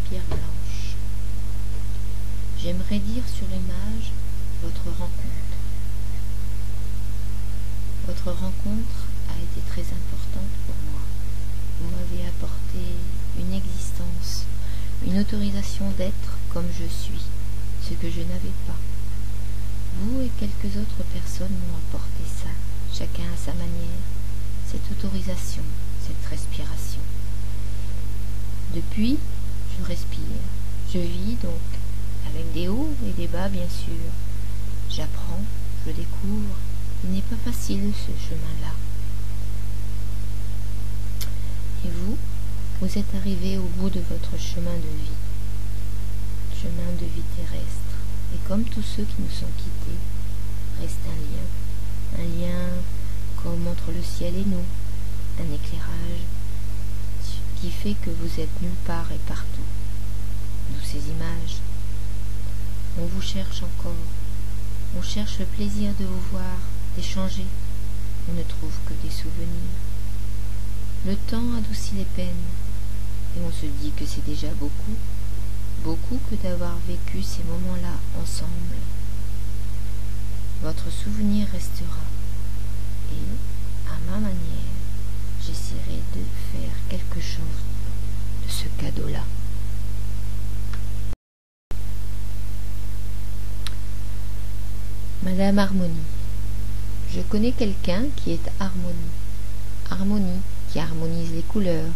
pierre blanche. J'aimerais dire sur l'image votre rencontre. Votre rencontre a été très importante pour moi. Vous m'avez apporté une existence, une autorisation d'être comme je suis, ce que je n'avais pas. Vous et quelques autres personnes m'ont apporté ça, chacun à sa manière, cette autorisation, cette respiration. Depuis, je respire, je vis donc, avec des hauts et des bas bien sûr. J'apprends, je découvre, il n'est pas facile ce chemin-là. Et vous, vous êtes arrivé au bout de votre chemin de vie terrestre. Et comme tous ceux qui nous sont quittés, reste un lien comme entre le ciel et nous, un éclairage qui fait que vous êtes nulle part et partout. D'où ces images. On vous cherche encore, on cherche le plaisir de vous voir, d'échanger, on ne trouve que des souvenirs. Le temps adoucit les peines, et on se dit que c'est déjà beaucoup que d'avoir vécu ces moments-là ensemble. Votre souvenir restera, et, à ma manière, j'essaierai de faire quelque chose de ce cadeau-là. Madame Harmonie. Je connais quelqu'un qui est Harmonie. Harmonie, qui harmonise les couleurs,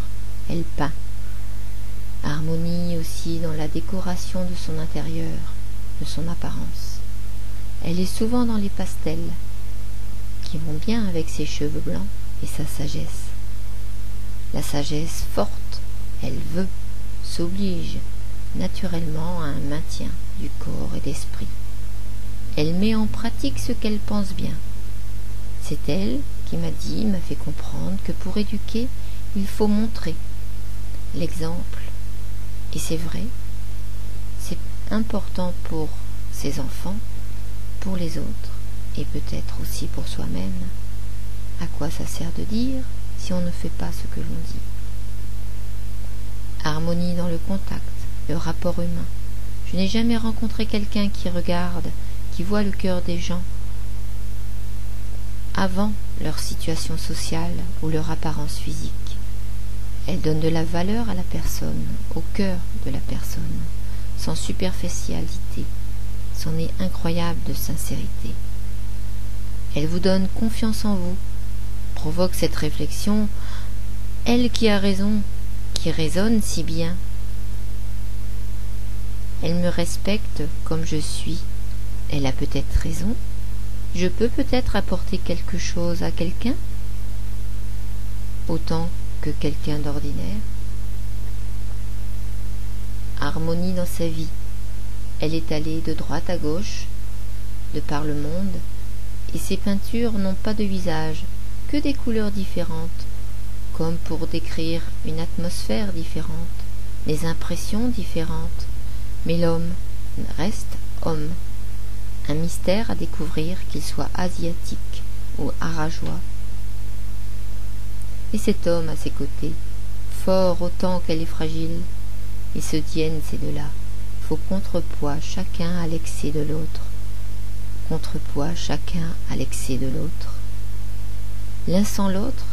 elle peint. Harmonie aussi dans la décoration de son intérieur, de son apparence. Elle est souvent dans les pastels, qui vont bien avec ses cheveux blancs et sa sagesse. La sagesse forte, elle veut, s'oblige naturellement à un maintien du corps et d'esprit. Elle met en pratique ce qu'elle pense bien. C'est elle qui m'a fait comprendre que pour éduquer, il faut montrer l'exemple. Et c'est vrai, c'est important pour ses enfants, pour les autres, et peut-être aussi pour soi-même. À quoi ça sert de dire si on ne fait pas ce que l'on dit? Harmonie dans le contact, le rapport humain. Je n'ai jamais rencontré quelqu'un qui regarde, qui voit le cœur des gens avant leur situation sociale ou leur apparence physique. Elle donne de la valeur à la personne, au cœur de la personne, sans superficialité, son nez incroyable de sincérité. Elle vous donne confiance en vous, provoque cette réflexion, elle qui a raison, qui raisonne si bien. Elle me respecte comme je suis, elle a peut-être raison, je peux peut-être apporter quelque chose à quelqu'un, autant que quelqu'un d'ordinaire. Harmonie dans sa vie, elle est allée de droite à gauche, de par le monde, et ses peintures n'ont pas de visage, que des couleurs différentes, comme pour décrire une atmosphère différente, des impressions différentes, mais l'homme reste homme, un mystère à découvrir, qu'il soit asiatique ou arageois. Et cet homme à ses côtés, fort autant qu'elle est fragile, ils se tiennent ces deux-là, faux contrepoids chacun à l'excès de l'autre, contrepoids chacun à l'excès de l'autre. L'un sans l'autre,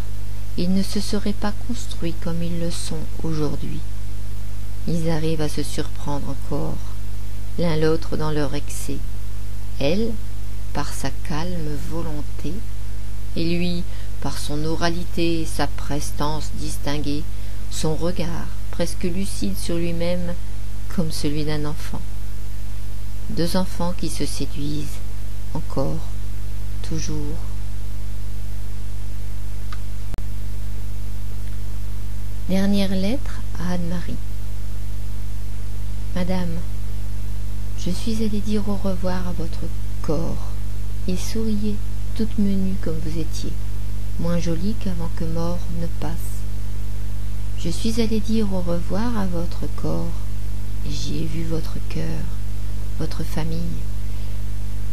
ils ne se seraient pas construits comme ils le sont aujourd'hui. Ils arrivent à se surprendre encore, l'un l'autre dans leur excès, elle, par sa calme volonté, et lui, par son oralité et sa prestance distinguée, son regard presque lucide sur lui-même comme celui d'un enfant. Deux enfants qui se séduisent, encore, toujours. Dernière lettre à Anne-Marie. Madame, je suis allée dire au revoir à votre corps. Il souriait, toute menue comme vous étiez, moins jolie qu'avant que mort ne passe. Je suis allée dire au revoir à votre corps, et j'y ai vu votre cœur, votre famille,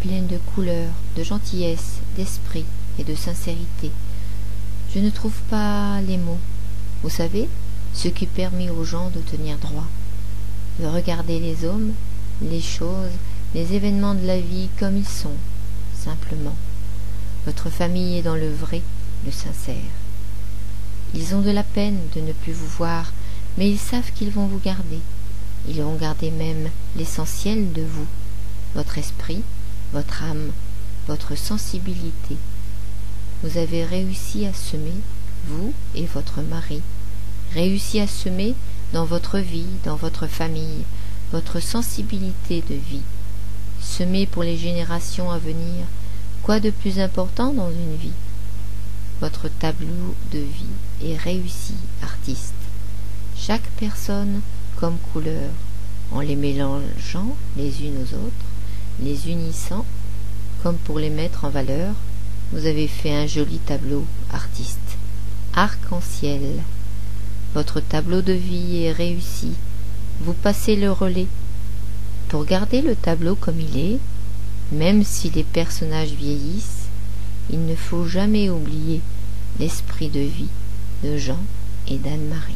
pleine de couleurs, de gentillesse, d'esprit et de sincérité. Je ne trouve pas les mots. Vous savez, ce qui permet aux gens de tenir droit. de regarder les hommes, les choses, les événements de la vie comme ils sont, simplement. Votre famille est dans le vrai, le sincère. Ils ont de la peine de ne plus vous voir, mais ils savent qu'ils vont vous garder. Ils vont garder même l'essentiel de vous, votre esprit, votre âme, votre sensibilité. Vous avez réussi à semer, vous et votre mari, réussi à semer dans votre vie, dans votre famille, votre sensibilité de vie. Semer pour les générations à venir, quoi de plus important dans une vie? Votre tableau de vie est réussi, artiste. Chaque personne comme couleur, en les mélangeant les unes aux autres, les unissant, comme pour les mettre en valeur, vous avez fait un joli tableau, artiste. Arc-en-ciel. Votre tableau de vie est réussi. Vous passez le relais. Pour garder le tableau comme il est, même si les personnages vieillissent, il ne faut jamais oublier l'esprit de vie de Jean et d'Anne-Marie.